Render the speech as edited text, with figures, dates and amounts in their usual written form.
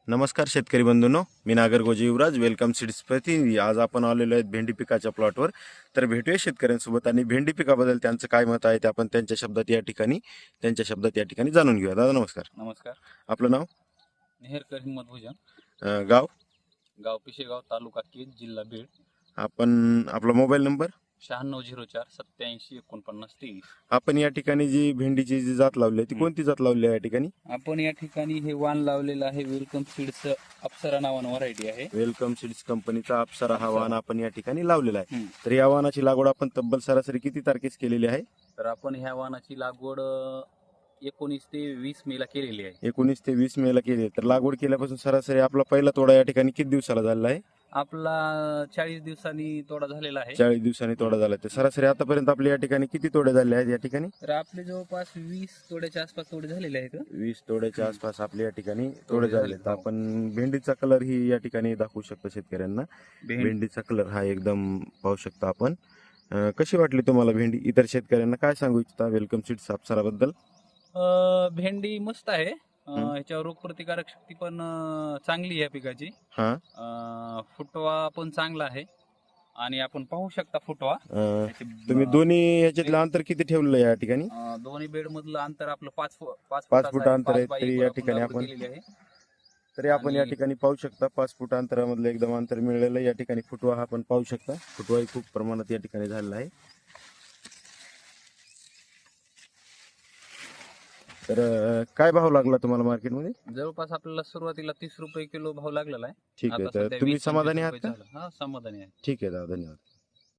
नमस्कार शेतकरी बंधूंनो, मी नागरगोजे युवराज welcome seeds प्रतिनिधी. आज आपण आलेलो आहेत भेंडी पिकाच्या प्लॉटवर. तर भेटूया शेतकऱ्यांसोबत आणि भेंडी पिकाबद्दल त्यांचं काय मत आहे ते आपण त्यांच्या शब्दात या ठिकाणी जाणून घेऊया. दादा नमस्कार. नमस्कार. आपलं नाव? नेहरकर हिम्मत भुजन, गाव? गाव पिशेगाव, तालुका केज, जिल्हा बीड. आपण आपला मोबाईल नंबर? 9604 87 49 23. आपण या ठिकाणी जी भेंडीची जी जात लावली आहे ती कोणती जात लावली आहे या ठिकाणी? आपण या ठिकाणी हे वाण लावलेलं आहे. वेलकम सीड्स अप्सरा नावानं व्हरायटी आहे. वेलकम सीड्स कंपनीचा अप्सरा हा वाण आपण या ठिकाणी लावलेला आहे. हम्म. तर या वाणाची लागवड आपण तब्बल सरासरी किती तारखेस केलेली आहे? तर आपण ह्या वाणाची लागवड 19 ते 20 मेला केलेली आहे. 19 ते 20 मेला केली. तर लागवड केल्यापासून सरासरी आपला पहिला तोडा या ठिकाणी किती दिवसाला झालेला आहे? आपला 40 दिवसांनी तोडा झालेला आहे. 40 दिवसांनी तोडा झाला. तर सरासरी आतापर्यंत आपल्या या ठिकाणी किती तोडे झाले आहेत या ठिकाणी? तर आपले जवळपास 20 तोड्याच्या आसपास तोडे झालेले आहेत. 20 तोड्याच्या आसपास आपल्या या ठिकाणी तोडे झाले. तर आपण भेंडीचा कलर ही या ठिकाणी दाखवू शकतो शेतकऱ्यांना. भेंडीचा कलर हा एकदम पाहू शकता आपण. कशी वाटली तुम्हाला भेंडी? इतर शेतकऱ्यांना काय सांगू इच्छिता वेलकम सीड्स अप्सराबद्दल? भेंडी मस्त आहे. ह्याच्यावर रोगप्रतिकारक शक्ती पण चांगली आहे या पिकाची. फुटवा पण चांगला आहे आणि आपण पाहू शकता फुटवा. तुम्ही दोन्ही ह्याच्यातलं अंतर किती ठेवलेलं आहे या ठिकाणी? दोन्ही बेड मधलं अंतर आपलं 5 फूट अंतर आहे. तरी या ठिकाणी आपण आणि या ठिकाणी पाहू शकता 5 फूट अंतरामधलं एकदम अंतर मिळालेलं आहे. या ठिकाणी फुटवा हा आपण पाहू शकता. फुटवाही खूप प्रमाणात या ठिकाणी झालेला आहे. तर काय भाव लागला तुम्हाला मार्केटमध्ये? जवळपास आपल्याला सुरुवातीला 30 रुपये किलो भाव लागलेला आहे. ठीक आहे. आता तर सध्या तुम्ही 20-25 समाधानी आहात रुपये का? झालं. हा, समाधानी आहे. ठीक आहे दादा, धन्यवाद.